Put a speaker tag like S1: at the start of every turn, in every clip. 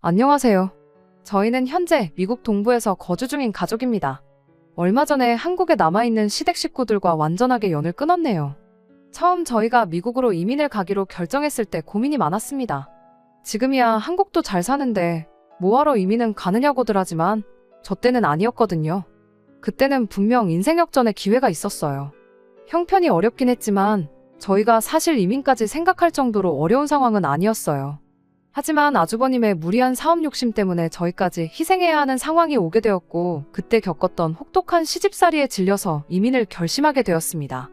S1: 안녕하세요. 저희는 현재 미국 동부에서 거주 중인 가족입니다. 얼마 전에 한국에 남아있는 시댁 식구들과 완전하게 연을 끊었네요. 처음 저희가 미국으로 이민을 가기로 결정했을 때 고민이 많았습니다. 지금이야 한국도 잘 사는데 뭐하러 이민은 가느냐고들 하지만 저 때는 아니었거든요. 그때는 분명 인생 역전의 기회가 있었어요. 형편이 어렵긴 했지만 저희가 사실 이민까지 생각할 정도로 어려운 상황은 아니었어요. 하지만 아주버님의 무리한 사업 욕심 때문에 저희까지 희생해야 하는 상황이 오게 되었고 그때 겪었던 혹독한 시집살이에 질려서 이민을 결심하게 되었습니다.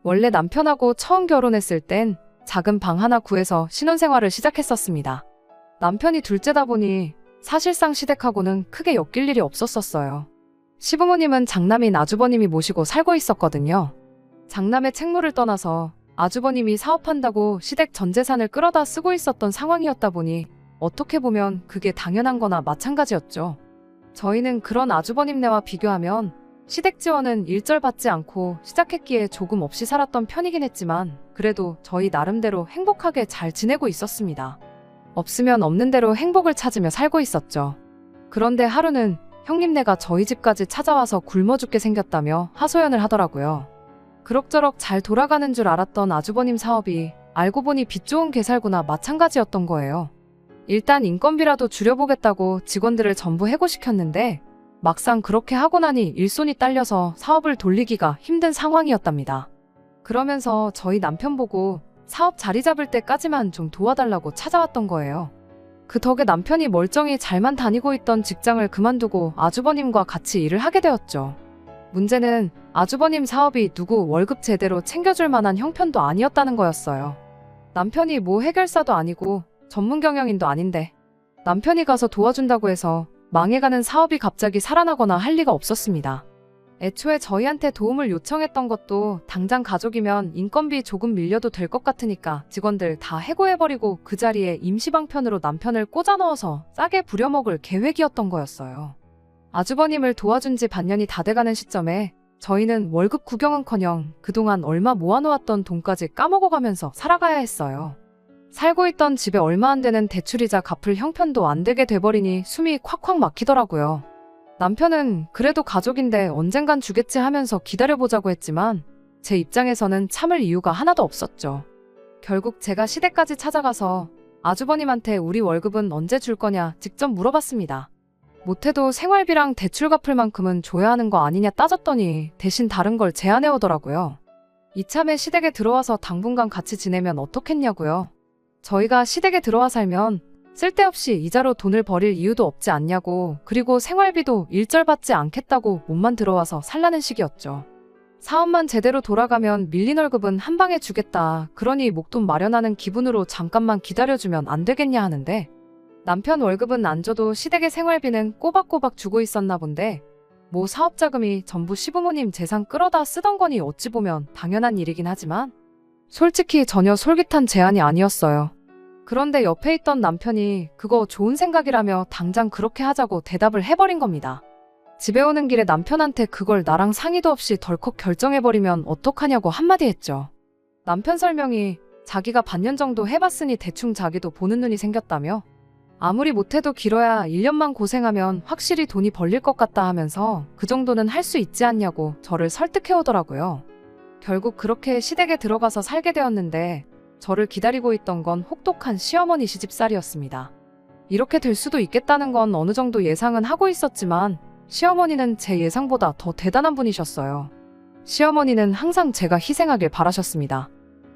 S1: 원래 남편하고 처음 결혼했을 땐 작은 방 하나 구해서 신혼생활을 시작했었습니다. 남편이 둘째다 보니 사실상 시댁하고는 크게 엮일 일이 없었어요. 시부모님은 장남인 아주버님이 모시고 살고 있었거든요. 장남의 책무를 떠나서 아주버님이 사업한다고 시댁 전 재산을 끌어다 쓰고 있었던 상황이었다 보니 어떻게 보면 그게 당연한 거나 마찬가지였죠. 저희는 그런 아주버님네와 비교하면 시댁 지원은 일절 받지 않고 시작했기에 조금 없이 살았던 편이긴 했지만 그래도 저희 나름대로 행복하게 잘 지내고 있었습니다. 없으면 없는 대로 행복을 찾으며 살고 있었죠. 그런데 하루는 형님네가 저희 집까지 찾아와서 굶어 죽게 생겼다며 하소연을 하더라고요. 그럭저럭 잘 돌아가는 줄 알았던 아주버님 사업이 알고 보니 빚 좋은 개살구나 마찬가지였던 거예요. 일단 인건비라도 줄여보겠다고 직원들을 전부 해고시켰는데 막상 그렇게 하고 나니 일손이 딸려서 사업을 돌리기가 힘든 상황이었답니다. 그러면서 저희 남편 보고 사업 자리 잡을 때까지만 좀 도와달라고 찾아왔던 거예요. 그 덕에 남편이 멀쩡히 잘만 다니고 있던 직장을 그만두고 아주버님과 같이 일을 하게 되었죠. 문제는 아주버님 사업이 누구 월급 제대로 챙겨줄 만한 형편도 아니었다는 거였어요. 남편이 뭐 해결사도 아니고 전문 경영인도 아닌데 남편이 가서 도와준다고 해서 망해가는 사업이 갑자기 살아나거나 할 리가 없었습니다. 애초에 저희한테 도움을 요청했던 것도 당장 가족이면 인건비 조금 밀려도 될 것 같으니까 직원들 다 해고해버리고 그 자리에 임시방편으로 남편을 꽂아 넣어서 싸게 부려먹을 계획이었던 거였어요. 아주버님을 도와준 지 반년이 다 돼가는 시점에 저희는 월급 구경은커녕 그동안 얼마 모아놓았던 돈까지 까먹어가면서 살아가야 했어요. 살고 있던 집에 얼마 안 되는 대출이자 갚을 형편도 안 되게 돼버리니 숨이 콱콱 막히더라고요. 남편은 그래도 가족인데 언젠간 주겠지 하면서 기다려보자고 했지만 제 입장에서는 참을 이유가 하나도 없었죠. 결국 제가 시댁까지 찾아가서 아주버님한테 우리 월급은 언제 줄 거냐 직접 물어봤습니다. 못해도 생활비랑 대출 갚을 만큼은 줘야 하는 거 아니냐 따졌더니 대신 다른 걸 제안해 오더라고요. 이참에 시댁에 들어와서 당분간 같이 지내면 어떻겠냐고요. 저희가 시댁에 들어와 살면 쓸데없이 이자로 돈을 버릴 이유도 없지 않냐고, 그리고 생활비도 일절 받지 않겠다고 몸만 들어와서 살라는 식이었죠. 사업만 제대로 돌아가면 밀린 월급은 한 방에 주겠다. 그러니 목돈 마련하는 기분으로 잠깐만 기다려주면 안 되겠냐 하는데 남편 월급은 안 줘도 시댁의 생활비는 꼬박꼬박 주고 있었나 본데 뭐 사업자금이 전부 시부모님 재산 끌어다 쓰던 거니 어찌 보면 당연한 일이긴 하지만 솔직히 전혀 솔깃한 제안이 아니었어요. 그런데 옆에 있던 남편이 그거 좋은 생각이라며 당장 그렇게 하자고 대답을 해버린 겁니다. 집에 오는 길에 남편한테 그걸 나랑 상의도 없이 덜컥 결정해버리면 어떡하냐고 한마디 했죠. 남편 설명이 자기가 반년 정도 해봤으니 대충 자기도 보는 눈이 생겼다며 아무리 못해도 길어야 1년만 고생하면 확실히 돈이 벌릴 것 같다 하면서 그 정도는 할 수 있지 않냐고 저를 설득해오더라고요. 결국 그렇게 시댁에 들어가서 살게 되었는데 저를 기다리고 있던 건 혹독한 시어머니 시집살이였습니다. 이렇게 될 수도 있겠다는 건 어느 정도 예상은 하고 있었지만 시어머니는 제 예상보다 더 대단한 분이셨어요. 시어머니는 항상 제가 희생하길 바라셨습니다.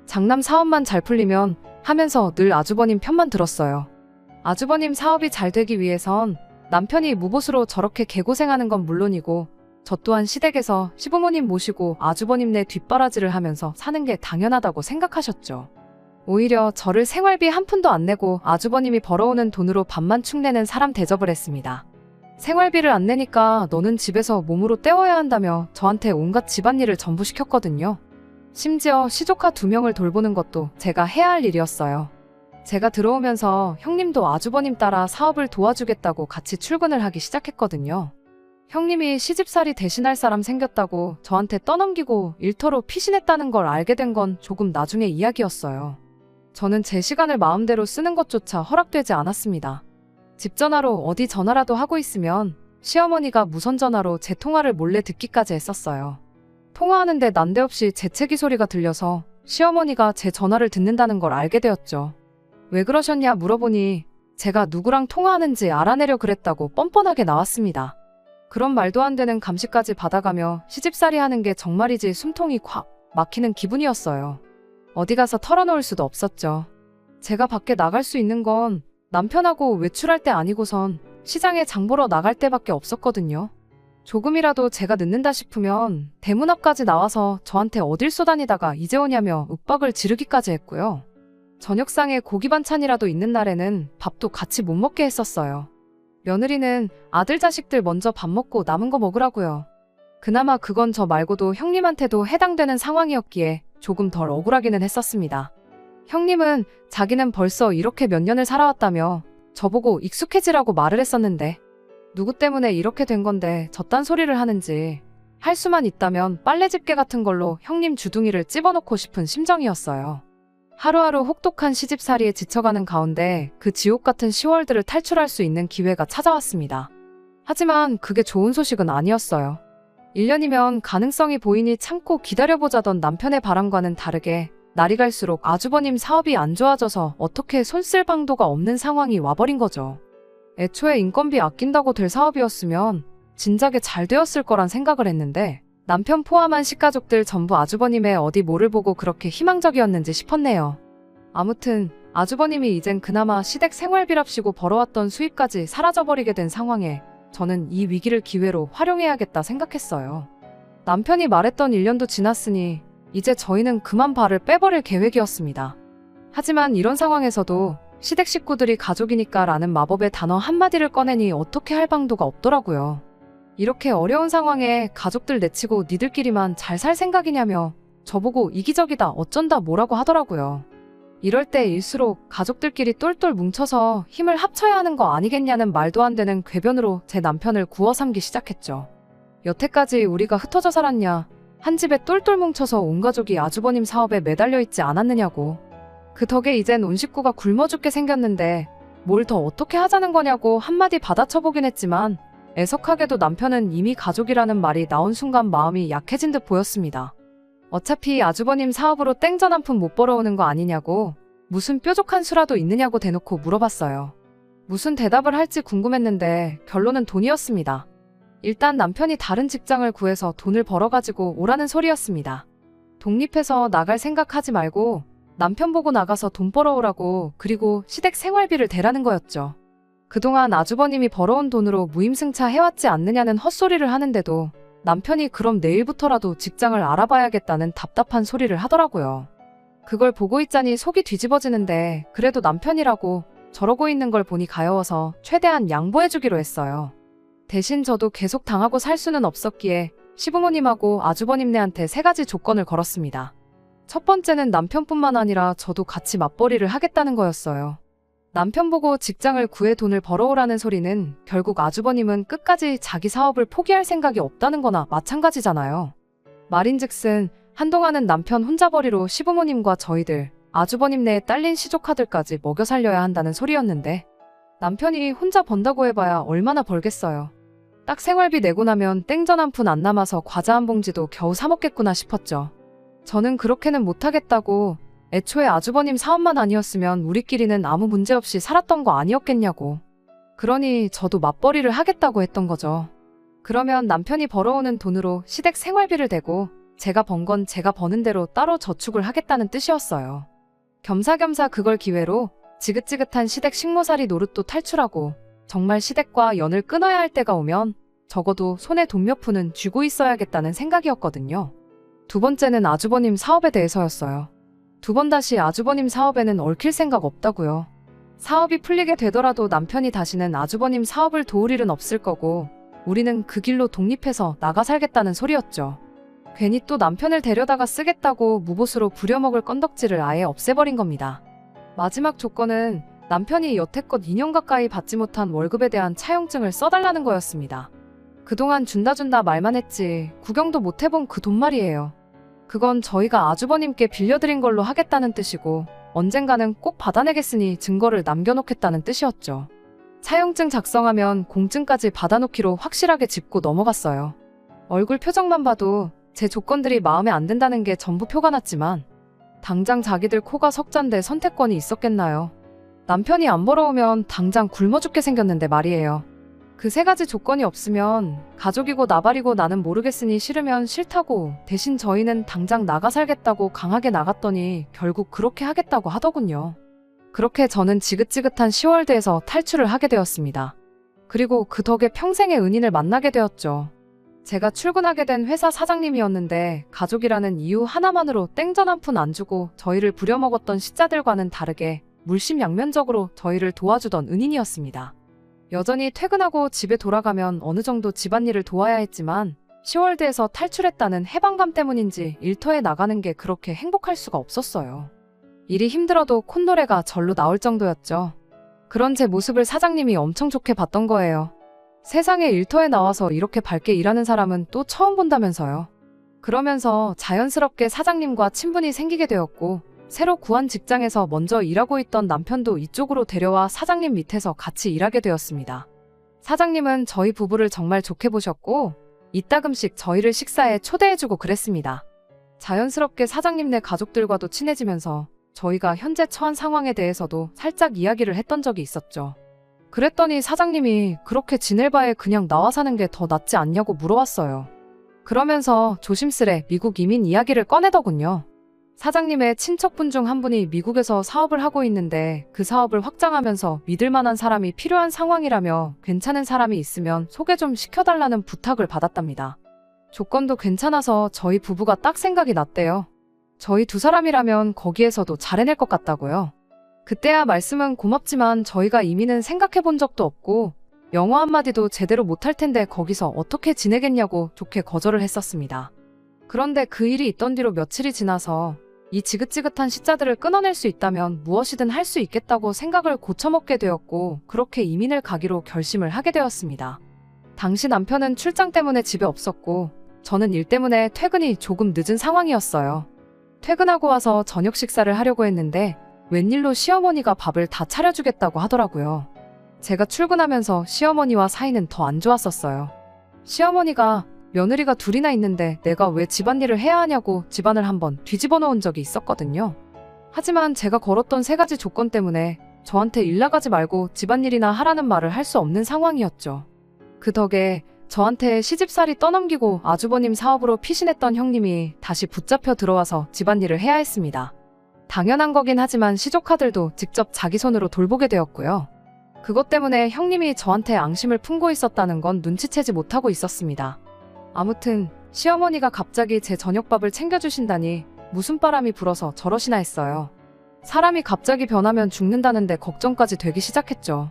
S1: 장남 사업만 잘 풀리면 하면서 늘 아주버님 편만 들었어요. 아주버님 사업이 잘 되기 위해선 남편이 무보수로 저렇게 개고생하는 건 물론이고 저 또한 시댁에서 시부모님 모시고 아주버님네 뒷바라지를 하면서 사는 게 당연하다고 생각하셨죠. 오히려 저를 생활비 한 푼도 안 내고 아주버님이 벌어오는 돈으로 밥만 축내는 사람 대접을 했습니다. 생활비를 안 내니까 너는 집에서 몸으로 때워야 한다며 저한테 온갖 집안일을 전부 시켰거든요. 심지어 시조카 2명을 돌보는 것도 제가 해야 할 일이었어요. 제가 들어오면서 형님도 아주버님 따라 사업을 도와주겠다고 같이 출근을 하기 시작했거든요. 형님이 시집살이 대신할 사람 생겼다고 저한테 떠넘기고 일터로 피신했다는 걸 알게 된 건 조금 나중의 이야기였어요. 저는 제 시간을 마음대로 쓰는 것조차 허락되지 않았습니다. 집 전화로 어디 전화라도 하고 있으면 시어머니가 무선 전화로 제 통화를 몰래 듣기까지 했었어요. 통화하는데 난데없이 재채기 소리가 들려서 시어머니가 제 전화를 듣는다는 걸 알게 되었죠. 왜 그러셨냐 물어보니 제가 누구랑 통화하는지 알아내려 그랬다고 뻔뻔하게 나왔습니다. 그런 말도 안 되는 감시까지 받아가며 시집살이 하는 게 정말이지 숨통이 콱 막히는 기분이었어요. 어디 가서 털어놓을 수도 없었죠. 제가 밖에 나갈 수 있는 건 남편하고 외출할 때 아니고선 시장에 장 보러 나갈 때밖에 없었거든요. 조금이라도 제가 늦는다 싶으면 대문 앞까지 나와서 저한테 어딜 쏘다니다가 이제 오냐며 윽박을 지르기까지 했고요. 저녁상에 고기 반찬이라도 있는 날에는 밥도 같이 못 먹게 했었어요. 며느리는 아들 자식들 먼저 밥 먹고 남은 거 먹으라고요. 그나마 그건 저 말고도 형님한테도 해당되는 상황이었기에 조금 덜 억울하기는 했었습니다. 형님은 자기는 벌써 이렇게 몇 년을 살아왔다며 저보고 익숙해지라고 말을 했었는데 누구 때문에 이렇게 된 건데 저딴 소리를 하는지 할 수만 있다면 빨래 집게 같은 걸로 형님 주둥이를 찝어놓고 싶은 심정이었어요. 하루하루 혹독한 시집살이에 지쳐가는 가운데 그 지옥 같은 10월들을 탈출할 수 있는 기회가 찾아왔습니다. 하지만 그게 좋은 소식은 아니었어요. 1년이면 가능성이 보이니 참고 기다려보자던 남편의 바람과는 다르게 날이 갈수록 아주버님 사업이 안 좋아져서 어떻게 손 쓸 방도가 없는 상황이 와버린 거죠. 애초에 인건비 아낀다고 될 사업이었으면 진작에 잘 되었을 거란 생각을 했는데 남편 포함한 식가족들 전부 아주버님의 어디 뭐를 보고 그렇게 희망적이었는지 싶었네요. 아무튼 아주버님이 이젠 그나마 시댁 생활비랍시고 벌어왔던 수입까지 사라져버리게 된 상황에 저는 이 위기를 기회로 활용해야겠다 생각했어요. 남편이 말했던 1년도 지났으니 이제 저희는 그만 발을 빼버릴 계획이었습니다. 하지만 이런 상황에서도 시댁 식구들이 가족이니까 라는 마법의 단어 한마디를 꺼내니 어떻게 할 방도가 없더라고요. 이렇게 어려운 상황에 가족들 내치고 니들끼리만 잘 살 생각이냐며 저보고 이기적이다 어쩐다 뭐라고 하더라고요. 이럴 때일수록 가족들끼리 똘똘 뭉쳐서 힘을 합쳐야 하는 거 아니겠냐는 말도 안 되는 궤변으로 제 남편을 구워 삼기 시작했죠. 여태까지 우리가 흩어져 살았냐, 한 집에 똘똘 뭉쳐서 온 가족이 아주버님 사업에 매달려 있지 않았느냐고. 그 덕에 이젠 온 식구가 굶어 죽게 생겼는데 뭘 더 어떻게 하자는 거냐고 한마디 받아쳐보긴 했지만 애석하게도 남편은 이미 가족이라는 말이 나온 순간 마음이 약해진 듯 보였습니다. 어차피 아주버님 사업으로 땡전 한 푼 못 벌어오는 거 아니냐고, 무슨 뾰족한 수라도 있느냐고 대놓고 물어봤어요. 무슨 대답을 할지 궁금했는데 결론은 돈이었습니다. 일단 남편이 다른 직장을 구해서 돈을 벌어가지고 오라는 소리였습니다. 독립해서 나갈 생각하지 말고 남편 보고 나가서 돈 벌어오라고, 그리고 시댁 생활비를 대라는 거였죠. 그동안 아주버님이 벌어온 돈으로 무임승차 해왔지 않느냐는 헛소리를 하는데도 남편이 그럼 내일부터라도 직장을 알아봐야겠다는 답답한 소리를 하더라고요. 그걸 보고 있자니 속이 뒤집어지는데 그래도 남편이라고 저러고 있는 걸 보니 가여워서 최대한 양보해주기로 했어요. 대신 저도 계속 당하고 살 수는 없었기에 시부모님하고 아주버님네한테 3가지 조건을 걸었습니다. 첫 번째는 남편뿐만 아니라 저도 같이 맞벌이를 하겠다는 거였어요. 남편 보고 직장을 구해 돈을 벌어오라는 소리는 결국 아주버님은 끝까지 자기 사업을 포기할 생각이 없다는 거나 마찬가지잖아요. 말인즉슨 한동안은 남편 혼자벌이로 시부모님과 저희들, 아주버님네에 딸린 시조카들까지 먹여 살려야 한다는 소리였는데 남편이 혼자 번다고 해봐야 얼마나 벌겠어요. 딱 생활비 내고 나면 땡전 한 푼 안 남아서 과자 한 봉지도 겨우 사 먹겠구나 싶었죠. 저는 그렇게는 못하겠다고, 애초에 아주버님 사업만 아니었으면 우리끼리는 아무 문제 없이 살았던 거 아니었겠냐고. 그러니 저도 맞벌이를 하겠다고 했던 거죠. 그러면 남편이 벌어오는 돈으로 시댁 생활비를 대고 제가 번 건 제가 버는 대로 따로 저축을 하겠다는 뜻이었어요. 겸사겸사 그걸 기회로 지긋지긋한 시댁 식모살이 노릇도 탈출하고 정말 시댁과 연을 끊어야 할 때가 오면 적어도 손에 돈 몇 푼은 쥐고 있어야겠다는 생각이었거든요. 두 번째는 아주버님 사업에 대해서였어요. 두 번 다시 아주버님 사업에는 얽힐 생각 없다고요. 사업이 풀리게 되더라도 남편이 다시는 아주버님 사업을 도울 일은 없을 거고 우리는 그 길로 독립해서 나가 살겠다는 소리였죠. 괜히 또 남편을 데려다가 쓰겠다고 무보수로 부려먹을 건덕지를 아예 없애버린 겁니다. 마지막 조건은 남편이 여태껏 2년 가까이 받지 못한 월급에 대한 차용증을 써달라는 거였습니다. 그동안 준다 말만 했지 구경도 못 해본 그 돈 말이에요. 그건 저희가 아주버님께 빌려드린 걸로 하겠다는 뜻이고 언젠가는 꼭 받아내겠으니 증거를 남겨놓겠다는 뜻이었죠. 사용증 작성하면 공증까지 받아놓기로 확실하게 짚고 넘어갔어요. 얼굴 표정만 봐도 제 조건들이 마음에 안 든다는 게 전부 표가 났지만 당장 자기들 코가 석잔데 선택권이 있었겠나요? 남편이 안 벌어오면 당장 굶어 죽게 생겼는데 말이에요. 그 세 가지 조건이 없으면 가족이고 나발이고 나는 모르겠으니 싫으면 싫다고 대신 저희는 당장 나가 살겠다고 강하게 나갔더니 결국 그렇게 하겠다고 하더군요. 그렇게 저는 지긋지긋한 10월대에서 탈출을 하게 되었습니다. 그리고 그 덕에 평생의 은인을 만나게 되었죠. 제가 출근하게 된 회사 사장님이었는데 가족이라는 이유 하나만으로 땡전 한 푼 안 주고 저희를 부려먹었던 시자들과는 다르게 물심양면적으로 저희를 도와주던 은인이었습니다. 여전히 퇴근하고 집에 돌아가면 어느 정도 집안일을 도와야 했지만 10월대에서 탈출했다는 해방감 때문인지 일터에 나가는 게 그렇게 행복할 수가 없었어요. 일이 힘들어도 콧노래가 절로 나올 정도였죠. 그런 제 모습을 사장님이 엄청 좋게 봤던 거예요. 세상에 일터에 나와서 이렇게 밝게 일하는 사람은 또 처음 본다면서요. 그러면서 자연스럽게 사장님과 친분이 생기게 되었고 새로 구한 직장에서 먼저 일하고 있던 남편도 이쪽으로 데려와 사장님 밑에서 같이 일하게 되었습니다. 사장님은 저희 부부를 정말 좋게 보셨고 이따금씩 저희를 식사에 초대해주고 그랬습니다. 자연스럽게 사장님네 가족들과도 친해지면서 저희가 현재 처한 상황에 대해서도 살짝 이야기를 했던 적이 있었죠. 그랬더니 사장님이 그렇게 지낼 바에 그냥 나와 사는 게 더 낫지 않냐고 물어왔어요. 그러면서 조심스레 미국 이민 이야기를 꺼내더군요. 사장님의 친척분 중 한 분이 미국에서 사업을 하고 있는데 그 사업을 확장하면서 믿을 만한 사람이 필요한 상황이라며 괜찮은 사람이 있으면 소개 좀 시켜달라는 부탁을 받았답니다. 조건도 괜찮아서 저희 부부가 딱 생각이 났대요. 저희 두 사람이라면 거기에서도 잘 해낼 것 같다고요. 그때야 말씀은 고맙지만 저희가 이민은 생각해 본 적도 없고 영어 한마디도 제대로 못할 텐데 거기서 어떻게 지내겠냐고 좋게 거절을 했었습니다. 그런데 그 일이 있던 뒤로 며칠이 지나서 이 지긋지긋한 시자들을 끊어낼 수 있다면 무엇이든 할 수 있겠다고 생각을 고쳐먹게 되었고 그렇게 이민을 가기로 결심을 하게 되었습니다. 당시 남편은 출장 때문에 집에 없었고 저는 일 때문에 퇴근이 조금 늦은 상황이었어요. 퇴근하고 와서 저녁 식사를 하려고 했는데 웬일로 시어머니가 밥을 다 차려주겠다고 하더라고요. 제가 출근하면서 시어머니와 사이는 더 안 좋았었어요. 시어머니가 며느리가 둘이나 있는데 내가 왜 집안일을 해야 하냐고 집안을 한번 뒤집어 놓은 적이 있었거든요. 하지만 제가 걸었던 세 가지 조건 때문에 저한테 일 나가지 말고 집안일이나 하라는 말을 할 수 없는 상황이었죠. 그 덕에 저한테 시집살이 떠넘기고 아주버님 사업으로 피신했던 형님이 다시 붙잡혀 들어와서 집안일을 해야 했습니다. 당연한 거긴 하지만 시조카들도 직접 자기 손으로 돌보게 되었고요. 그것 때문에 형님이 저한테 앙심을 품고 있었다는 건 눈치채지 못하고 있었습니다. 아무튼 시어머니가 갑자기 제 저녁밥을 챙겨주신다니 무슨 바람이 불어서 저러시나 했어요. 사람이 갑자기 변하면 죽는다는데 걱정까지 되기 시작했죠.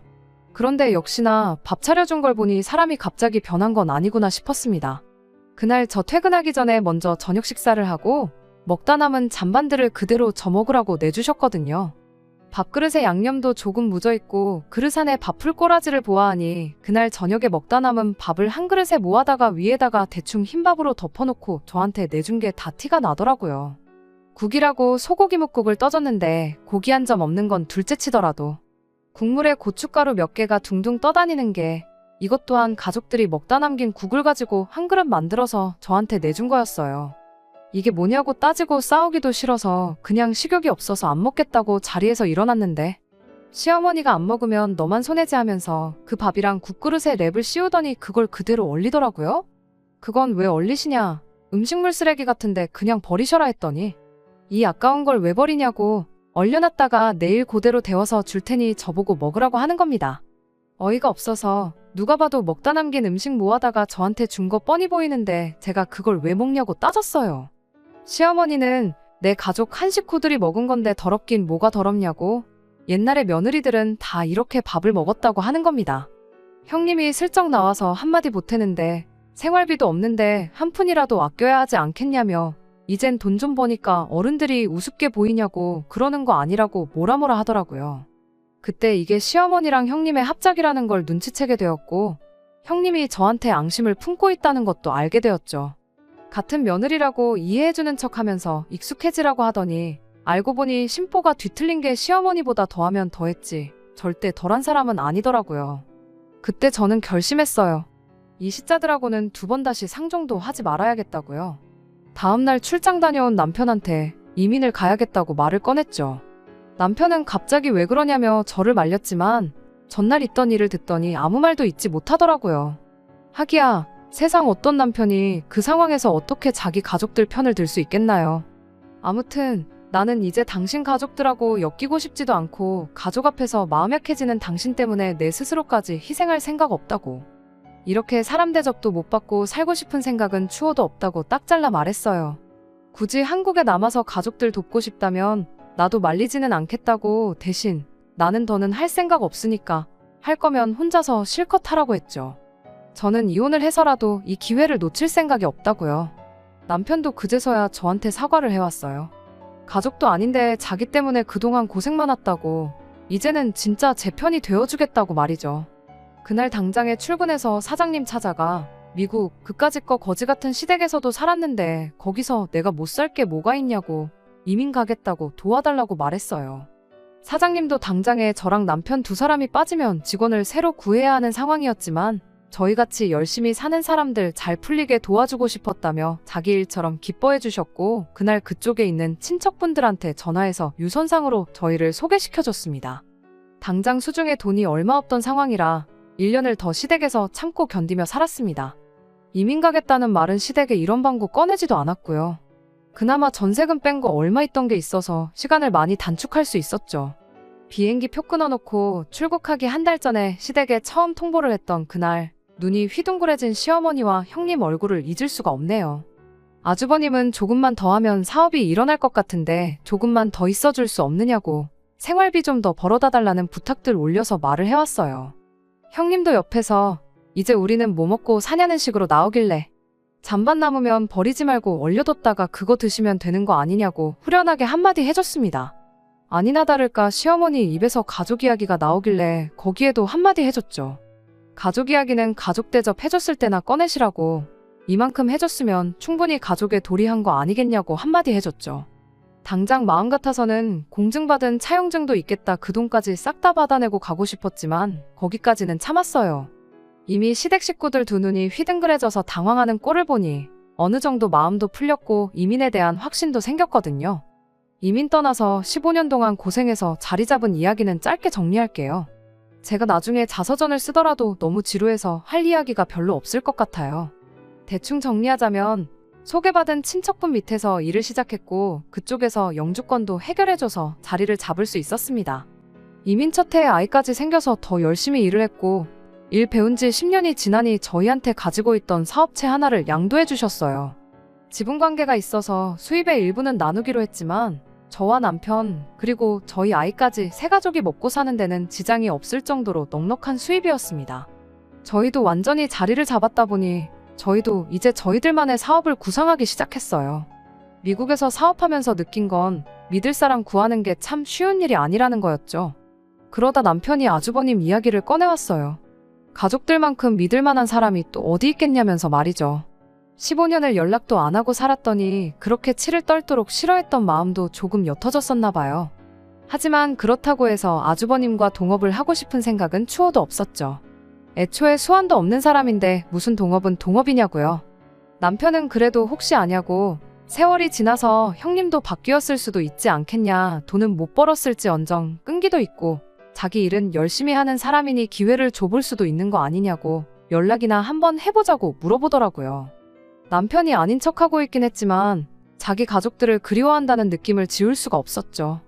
S1: 그런데 역시나 밥 차려준 걸 보니 사람이 갑자기 변한 건 아니구나 싶었습니다. 그날 저 퇴근하기 전에 먼저 저녁 식사를 하고 먹다 남은 잔반들을 그대로 저 먹으라고 내주셨거든요. 밥그릇에 양념도 조금 묻어있고 그릇 안에 밥풀 꼬라지를 보아하니 그날 저녁에 먹다 남은 밥을 한 그릇에 모아다가 위에다가 대충 흰밥으로 덮어놓고 저한테 내준 게 다 티가 나더라고요. 국이라고 소고기 묵국을 떠줬는데 고기 한 점 없는 건 둘째치더라도 국물에 고춧가루 몇 개가 둥둥 떠다니는 게 이것 또한 가족들이 먹다 남긴 국을 가지고 한 그릇 만들어서 저한테 내준 거였어요. 이게 뭐냐고 따지고 싸우기도 싫어서 그냥 식욕이 없어서 안 먹겠다고 자리에서 일어났는데 시어머니가 안 먹으면 너만 손해지 하면서 그 밥이랑 국그릇에 랩을 씌우더니 그걸 그대로 얼리더라고요. 그건 왜 얼리시냐, 음식물 쓰레기 같은데 그냥 버리셔라 했더니 이 아까운 걸 왜 버리냐고 얼려놨다가 내일 그대로 데워서 줄 테니 저보고 먹으라고 하는 겁니다. 어이가 없어서 누가 봐도 먹다 남긴 음식 모아다가 저한테 준 거 뻔히 보이는데 제가 그걸 왜 먹냐고 따졌어요. 시어머니는 내 가족 한 식구들이 먹은 건데 더럽긴 뭐가 더럽냐고 옛날에 며느리들은 다 이렇게 밥을 먹었다고 하는 겁니다. 형님이 슬쩍 나와서 한마디 보태는데 생활비도 없는데 한 푼이라도 아껴야 하지 않겠냐며 이젠 돈 좀 버니까 어른들이 우습게 보이냐고 그러는 거 아니라고 뭐라 하더라고요. 그때 이게 시어머니랑 형님의 합작이라는 걸 눈치채게 되었고 형님이 저한테 앙심을 품고 있다는 것도 알게 되었죠. 같은 며느리라고 이해해주는 척하면서 익숙해지라고 하더니 알고 보니 심보가 뒤틀린 게 시어머니보다 더하면 더했지 절대 덜한 사람은 아니더라고요. 그때 저는 결심했어요. 이 시자들하고는 2번 다시 상종도 하지 말아야겠다고요. 다음날 출장 다녀온 남편한테 이민을 가야겠다고 말을 꺼냈죠. 남편은 갑자기 왜 그러냐며 저를 말렸지만 전날 있던 일을 듣더니 아무 말도 잊지 못하더라고요. 하기야, 세상 어떤 남편이 그 상황에서 어떻게 자기 가족들 편을 들 수 있겠나요? 아무튼 나는 이제 당신 가족들하고 엮이고 싶지도 않고 가족 앞에서 마음 약해지는 당신 때문에 내 스스로까지 희생할 생각 없다고. 이렇게 사람 대접도 못 받고 살고 싶은 생각은 추호도 없다고 딱 잘라 말했어요. 굳이 한국에 남아서 가족들 돕고 싶다면 나도 말리지는 않겠다고. 대신 나는 더는 할 생각 없으니까 할 거면 혼자서 실컷 하라고 했죠. 저는 이혼을 해서라도 이 기회를 놓칠 생각이 없다고요. 남편도 그제서야 저한테 사과를 해왔어요. 가족도 아닌데 자기 때문에 그동안 고생 많았다고, 이제는 진짜 제 편이 되어주겠다고 말이죠. 그날 당장에 출근해서 사장님 찾아가 미국 그까짓 거 거지 같은 시댁에서도 살았는데 거기서 내가 못 살 게 뭐가 있냐고, 이민 가겠다고 도와달라고 말했어요. 사장님도 당장에 저랑 남편 2사람이 빠지면 직원을 새로 구해야 하는 상황이었지만 저희같이 열심히 사는 사람들 잘 풀리게 도와주고 싶었다며 자기 일처럼 기뻐해 주셨고, 그날 그쪽에 있는 친척분들한테 전화해서 유선상으로 저희를 소개시켜줬습니다. 당장 수중에 돈이 얼마 없던 상황이라 1년을 더 시댁에서 참고 견디며 살았습니다. 이민 가겠다는 말은 시댁에 이런 방구 꺼내지도 않았고요. 그나마 전세금 뺀 거 얼마 있던 게 있어서 시간을 많이 단축할 수 있었죠. 비행기 표 끊어놓고 출국하기 1달 전에 시댁에 처음 통보를 했던 그날, 눈이 휘둥그레진 시어머니와 형님 얼굴을 잊을 수가 없네요. 아주버님은 조금만 더 하면 사업이 일어날 것 같은데 조금만 더 있어줄 수 없느냐고 생활비 좀 더 벌어다 달라는 부탁들 올려서 말을 해왔어요. 형님도 옆에서 이제 우리는 뭐 먹고 사냐는 식으로 나오길래 잔반 남으면 버리지 말고 얼려뒀다가 그거 드시면 되는 거 아니냐고 후련하게 한마디 해줬습니다. 아니나 다를까 시어머니 입에서 가족 이야기가 나오길래 거기에도 한마디 해줬죠. 가족 이야기는 가족 대접 해줬을 때나 꺼내시라고, 이만큼 해줬으면 충분히 가족에 도리한 거 아니겠냐고 한마디 해줬죠. 당장 마음 같아서는 공증받은 차용증도 있겠다 그 돈까지 싹 다 받아내고 가고 싶었지만 거기까지는 참았어요. 이미 시댁 식구들 2눈이 휘둥그레져서 당황하는 꼴을 보니 어느 정도 마음도 풀렸고 이민에 대한 확신도 생겼거든요. 이민 떠나서 15년 동안 고생해서 자리 잡은 이야기는 짧게 정리할게요. 제가 나중에 자서전을 쓰더라도 너무 지루해서 할 이야기가 별로 없을 것 같아요. 대충 정리하자면 소개받은 친척분 밑에서 일을 시작했고 그쪽에서 영주권도 해결해줘서 자리를 잡을 수 있었습니다. 이민 첫 해에 아이까지 생겨서 더 열심히 일을 했고 일 배운 지 10년이 지나니 저희한테 가지고 있던 사업체 하나를 양도해 주셨어요. 지분관계가 있어서 수입의 일부는 나누기로 했지만 저와 남편 그리고 저희 아이까지 세 가족이 먹고 사는 데는 지장이 없을 정도로 넉넉한 수입이었습니다. 저희도 완전히 자리를 잡았다 보니 저희도 이제 저희들만의 사업을 구상하기 시작했어요. 미국에서 사업하면서 느낀 건 믿을 사람 구하는 게 참 쉬운 일이 아니라는 거였죠. 그러다 남편이 아주버님 이야기를 꺼내왔어요. 가족들만큼 믿을 만한 사람이 또 어디 있겠냐면서 말이죠. 15년을 연락도 안 하고 살았더니 그렇게 치를 떨도록 싫어했던 마음도 조금 옅어졌었나 봐요. 하지만 그렇다고 해서 아주버님과 동업을 하고 싶은 생각은 추호도 없었죠. 애초에 수완도 없는 사람인데 무슨 동업은 동업이냐고요. 남편은 그래도 혹시 아냐고 세월이 지나서 형님도 바뀌었을 수도 있지 않겠냐, 돈은 못 벌었을지언정 끈기도 있고 자기 일은 열심히 하는 사람이니 기회를 줘볼 수도 있는 거 아니냐고 연락이나 한번 해보자고 물어보더라고요. 남편이 아닌 척하고 있긴 했지만 자기 가족들을 그리워한다는 느낌을 지울 수가 없었죠.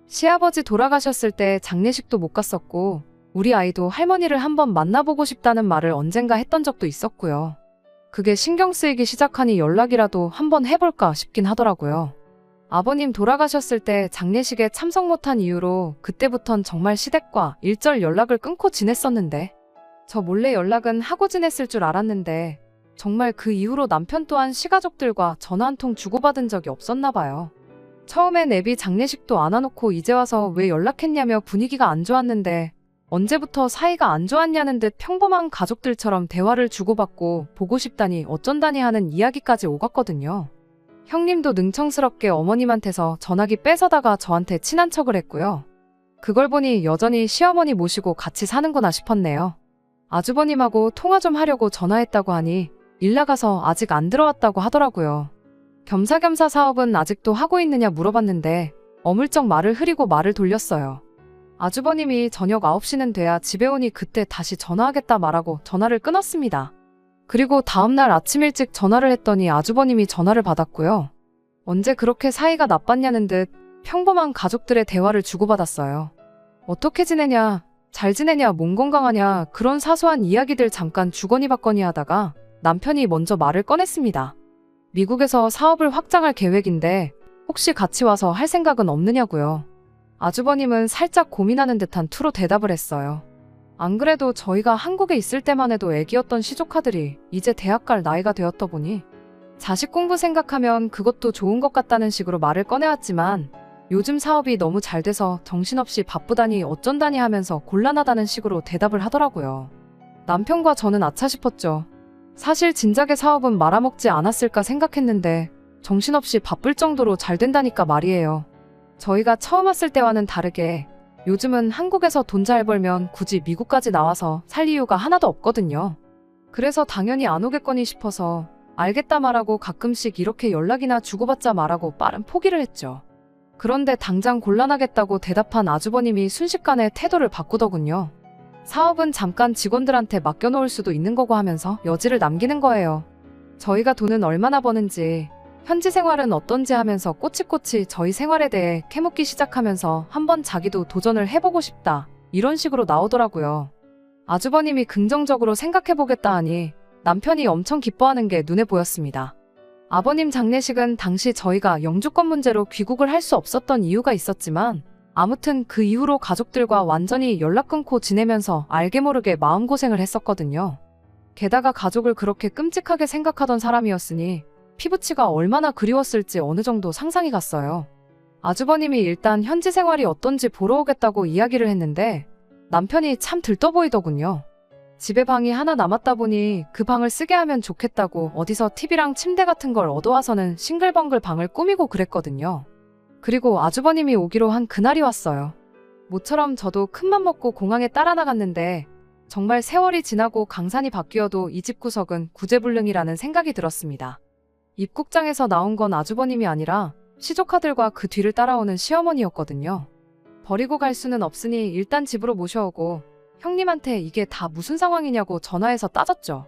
S1: 시아버지 돌아가셨을 때 장례식도 못 갔었고 우리 아이도 할머니를 한번 만나보고 싶다는 말을 언젠가 했던 적도 있었고요. 그게 신경 쓰이기 시작하니 연락이라도 한번 해볼까 싶긴 하더라고요. 아버님 돌아가셨을 때 장례식에 참석 못한 이유로 그때부턴 정말 시댁과 일절 연락을 끊고 지냈었는데 저 몰래 연락은 하고 지냈을 줄 알았는데 정말 그 이후로 남편 또한 시가족들과 전화 한 통 주고받은 적이 없었나 봐요. 처음엔 애비 장례식도 안 와놓고 이제 와서 왜 연락했냐며 분위기가 안 좋았는데 언제부터 사이가 안 좋았냐는 듯 평범한 가족들처럼 대화를 주고받고 보고 싶다니 어쩐다니 하는 이야기까지 오갔거든요. 형님도 능청스럽게 어머님한테서 전화기 뺏어다가 저한테 친한 척을 했고요. 그걸 보니 여전히 시어머니 모시고 같이 사는구나 싶었네요. 아주버님하고 통화 좀 하려고 전화했다고 하니 일 나가서 아직 안 들어왔다고 하더라고요. 겸사겸사 사업은 아직도 하고 있느냐 물어봤는데 어물쩍 말을 흐리고 말을 돌렸어요. 아주버님이 저녁 9시는 돼야 집에 오니 그때 다시 전화하겠다 말하고 전화를 끊었습니다. 그리고 다음날 아침 일찍 전화를 했더니 아주버님이 전화를 받았고요. 언제 그렇게 사이가 나빴냐는 듯 평범한 가족들의 대화를 주고받았어요. 어떻게 지내냐, 잘 지내냐, 몸 건강하냐 그런 사소한 이야기들 잠깐 주거니 받거니 하다가 남편이 먼저 말을 꺼냈습니다. 미국에서 사업을 확장할 계획인데 혹시 같이 와서 할 생각은 없느냐고요. 아주버님은 살짝 고민하는 듯한 투로 대답을 했어요. 안 그래도 저희가 한국에 있을 때만 해도 애기였던 시조카들이 이제 대학 갈 나이가 되었다 보니 자식 공부 생각하면 그것도 좋은 것 같다는 식으로 말을 꺼내왔지만 요즘 사업이 너무 잘 돼서 정신없이 바쁘다니 어쩐다니 하면서 곤란하다는 식으로 대답을 하더라고요. 남편과 저는 아차 싶었죠. 사실 진작에 사업은 말아먹지 않았을까 생각했는데 정신없이 바쁠 정도로 잘 된다니까 말이에요. 저희가 처음 왔을 때와는 다르게 요즘은 한국에서 돈 잘 벌면 굳이 미국까지 나와서 살 이유가 하나도 없거든요. 그래서 당연히 안 오겠거니 싶어서 알겠다 말하고 가끔씩 이렇게 연락이나 주고받자 말하고 빠른 포기를 했죠. 그런데 당장 곤란하겠다고 대답한 아주버님이 순식간에 태도를 바꾸더군요. 사업은 잠깐 직원들한테 맡겨놓을 수도 있는 거고 하면서 여지를 남기는 거예요. 저희가 돈은 얼마나 버는지, 현지 생활은 어떤지 하면서 꼬치꼬치 저희 생활에 대해 캐묻기 시작하면서 한번 자기도 도전을 해보고 싶다. 이런 식으로 나오더라고요. 아주버님이 긍정적으로 생각해보겠다 하니 남편이 엄청 기뻐하는 게 눈에 보였습니다. 아버님 장례식은 당시 저희가 영주권 문제로 귀국을 할 수 없었던 이유가 있었지만 아무튼 그 이후로 가족들과 완전히 연락 끊고 지내면서 알게 모르게 마음고생을 했었거든요. 게다가 가족을 그렇게 끔찍하게 생각하던 사람이었으니 피부치가 얼마나 그리웠을지 어느 정도 상상이 갔어요. 아주버님이 일단 현지 생활이 어떤지 보러 오겠다고 이야기를 했는데 남편이 참 들떠 보이더군요. 집에 방이 하나 남았다 보니 그 방을 쓰게 하면 좋겠다고 어디서 TV랑 침대 같은 걸 얻어와서는 싱글벙글 방을 꾸미고 그랬거든요. 그리고 아주버님이 오기로 한 그날이 왔어요. 모처럼 저도 큰맘 먹고 공항에 따라 나갔는데 정말 세월이 지나고 강산이 바뀌어도 이 집 구석은 구제불능이라는 생각이 들었습니다. 입국장에서 나온 건 아주버님이 아니라 시조카들과 그 뒤를 따라오는 시어머니였거든요. 버리고 갈 수는 없으니 일단 집으로 모셔오고 형님한테 이게 다 무슨 상황이냐고 전화해서 따졌죠.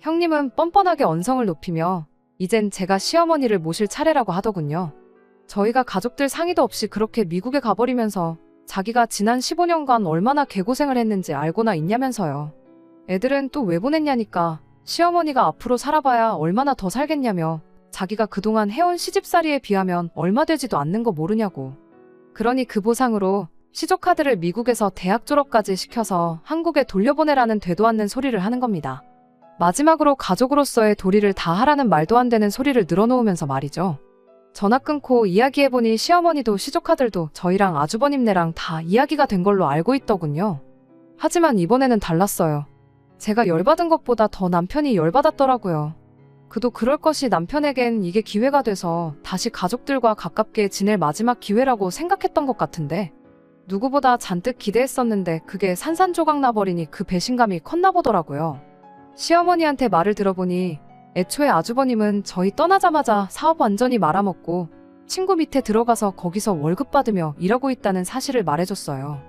S1: 형님은 뻔뻔하게 언성을 높이며 이젠 제가 시어머니를 모실 차례라고 하더군요. 저희가 가족들 상의도 없이 그렇게 미국에 가버리면서 자기가 지난 15년간 얼마나 개고생을 했는지 알고나 있냐면서요. 애들은 또 왜 보냈냐니까 시어머니가 앞으로 살아봐야 얼마나 더 살겠냐며 자기가 그동안 해온 시집살이에 비하면 얼마 되지도 않는 거 모르냐고. 그러니 그 보상으로 시조카들을 미국에서 대학 졸업까지 시켜서 한국에 돌려보내라는 되도 않는 소리를 하는 겁니다. 마지막으로 가족으로서의 도리를 다 하라는 말도 안 되는 소리를 늘어놓으면서 말이죠. 전화 끊고 이야기해보니 시어머니도 시조카들도 저희랑 아주버님네랑 다 이야기가 된 걸로 알고 있더군요. 하지만 이번에는 달랐어요. 제가 열받은 것보다 더 남편이 열받았더라고요. 그도 그럴 것이 남편에겐 이게 기회가 돼서 다시 가족들과 가깝게 지낼 마지막 기회라고 생각했던 것 같은데 누구보다 잔뜩 기대했었는데 그게 산산조각 나버리니 그 배신감이 컸나 보더라고요. 시어머니한테 말을 들어보니 애초에 아주버님은 저희 떠나자마자 사업 완전히 말아먹고 친구 밑에 들어가서 거기서 월급 받으며 일하고 있다는 사실을 말해줬어요.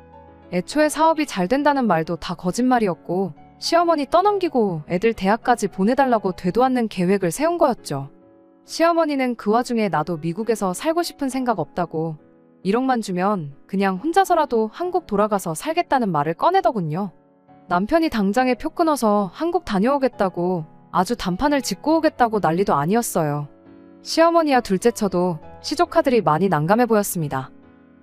S1: 애초에 사업이 잘 된다는 말도 다 거짓말이었고 시어머니 떠넘기고 애들 대학까지 보내달라고 되도 않는 계획을 세운 거였죠. 시어머니는 그 와중에 나도 미국에서 살고 싶은 생각 없다고 1억만 주면 그냥 혼자서라도 한국 돌아가서 살겠다는 말을 꺼내더군요. 남편이 당장에 표 끊어서 한국 다녀오겠다고 아주 단판을 짓고 오겠다고 난리도 아니었어요. 시어머니와 둘째쳐도 시조카들이 많이 난감해 보였습니다.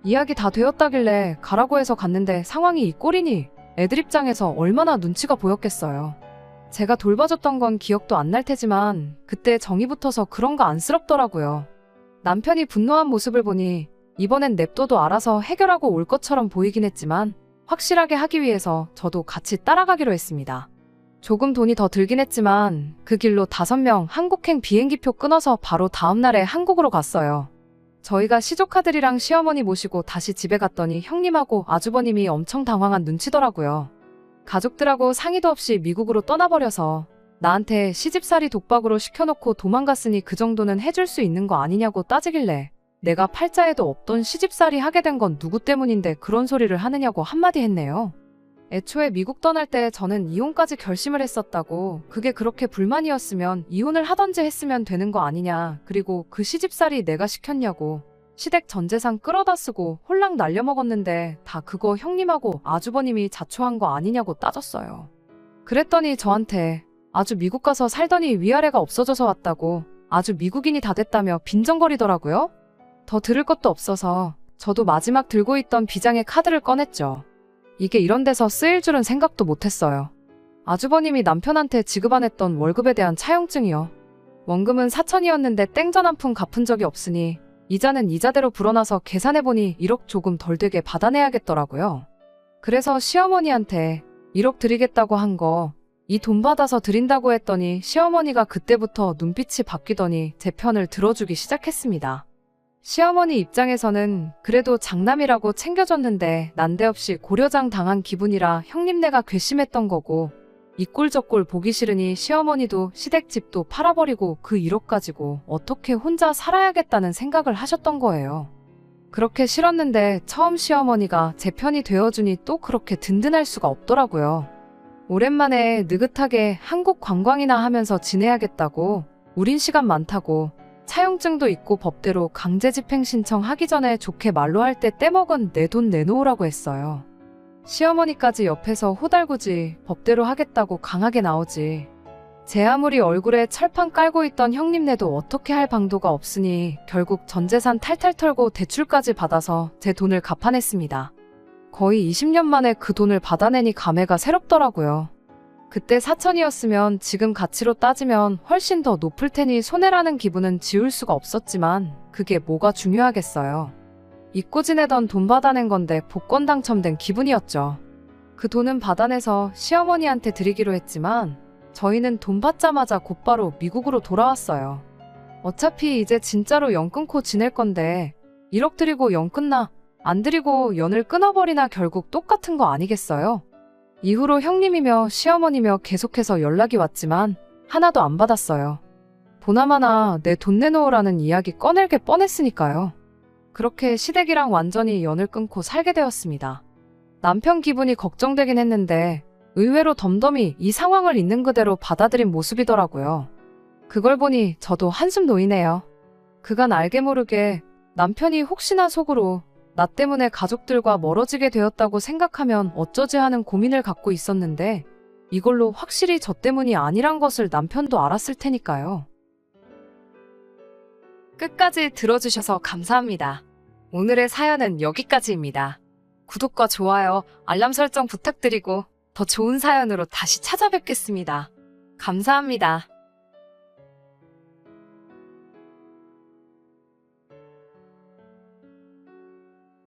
S1: 이야기 다 되었다길래 가라고 해서 갔는데 상황이 이 꼴이니 애들 입장에서 얼마나 눈치가 보였겠어요. 제가 돌봐줬던 건 기억도 안 날 테지만 그때 정이 붙어서 그런가 안쓰럽더라고요. 남편이 분노한 모습을 보니 이번엔 냅둬도 알아서 해결하고 올 것처럼 보이긴 했지만 확실하게 하기 위해서 저도 같이 따라가기로 했습니다. 조금 돈이 더 들긴 했지만 그 길로 5명 한국행 비행기표 끊어서 바로 다음날에 한국으로 갔어요. 저희가 시조카들이랑 시어머니 모시고 다시 집에 갔더니 형님하고 아주버님이 엄청 당황한 눈치더라고요. 가족들하고 상의도 없이 미국으로 떠나버려서 나한테 시집살이 독박으로 시켜놓고 도망갔으니 그 정도는 해줄 수 있는 거 아니냐고 따지길래 내가 팔자에도 없던 시집살이 하게 된 건 누구 때문인데 그런 소리를 하느냐고 한마디 했네요. 애초에 미국 떠날 때 저는 이혼까지 결심을 했었다고, 그게 그렇게 불만이었으면 이혼을 하던지 했으면 되는 거 아니냐, 그리고 그 시집살이 내가 시켰냐고, 시댁 전 재산 끌어다 쓰고 홀랑 날려먹었는데 다 그거 형님하고 아주버님이 자초한 거 아니냐고 따졌어요. 그랬더니 저한테 아주 미국 가서 살더니 위아래가 없어져서 왔다고, 아주 미국인이 다 됐다며 빈정거리더라고요. 더 들을 것도 없어서 저도 마지막 들고 있던 비장의 카드를 꺼냈죠. 이게 이런 데서 쓰일 줄은 생각도 못했어요. 아주버님이 남편한테 지급 안 했던 월급에 대한 차용증이요. 원금은 4천이었는데 땡전 한 푼 갚은 적이 없으니 이자는 이자대로 불어나서 계산해보니 1억 조금 덜 되게 받아내야겠더라고요. 그래서 시어머니한테 1억 드리겠다고 한 거, 이 돈 받아서 드린다고 했더니 시어머니가 그때부터 눈빛이 바뀌더니 제 편을 들어주기 시작했습니다. 시어머니 입장에서는 그래도 장남이라고 챙겨줬는데 난데없이 고려장 당한 기분이라 형님네가 괘씸했던 거고, 이 꼴 저 꼴 보기 싫으니 시어머니도 시댁집도 팔아버리고 그 1억 가지고 어떻게 혼자 살아야겠다는 생각을 하셨던 거예요. 그렇게 싫었는데 처음 시어머니가 제 편이 되어주니 또 그렇게 든든할 수가 없더라고요. 오랜만에 느긋하게 한국 관광이나 하면서 지내야겠다고, 우린 시간 많다고, 차용증도 있고 법대로 강제집행 신청하기 전에 좋게 말로 할 때 떼먹은 내 돈 내놓으라고 했어요. 시어머니까지 옆에서 호달구지 법대로 하겠다고 강하게 나오지. 제 아무리 얼굴에 철판 깔고 있던 형님네도 어떻게 할 방도가 없으니 결국 전 재산 탈탈 털고 대출까지 받아서 제 돈을 갚아냈습니다. 거의 20년 만에 그 돈을 받아내니 감회가 새롭더라고요. 그때 4천이었으면 지금 가치로 따지면 훨씬 더 높을 테니 손해라는 기분은 지울 수가 없었지만 그게 뭐가 중요하겠어요. 잊고 지내던 돈 받아낸 건데 복권 당첨된 기분이었죠. 그 돈은 받아내서 시어머니한테 드리기로 했지만 저희는 돈 받자마자 곧바로 미국으로 돌아왔어요. 어차피 이제 진짜로 연 끊고 지낼 건데 1억 드리고 연 끊나 안 드리고 연을 끊어버리나 결국 똑같은 거 아니겠어요? 이후로 형님이며 시어머니며 계속해서 연락이 왔지만 하나도 안 받았어요. 보나마나 내 돈 내놓으라는 이야기 꺼낼 게 뻔했으니까요. 그렇게 시댁이랑 완전히 연을 끊고 살게 되었습니다. 남편 기분이 걱정되긴 했는데 의외로 덤덤히 이 상황을 있는 그대로 받아들인 모습이더라고요. 그걸 보니 저도 한숨 놓이네요. 그간 알게 모르게 남편이 혹시나 속으로 나 때문에 가족들과 멀어지게 되었다고 생각하면 어쩌지 하는 고민을 갖고 있었는데 이걸로 확실히 저 때문이 아니란 것을 남편도 알았을 테니까요. 끝까지 들어주셔서 감사합니다. 오늘의 사연은 여기까지입니다. 구독과 좋아요, 알람 설정 부탁드리고 더 좋은 사연으로 다시 찾아뵙겠습니다. 감사합니다.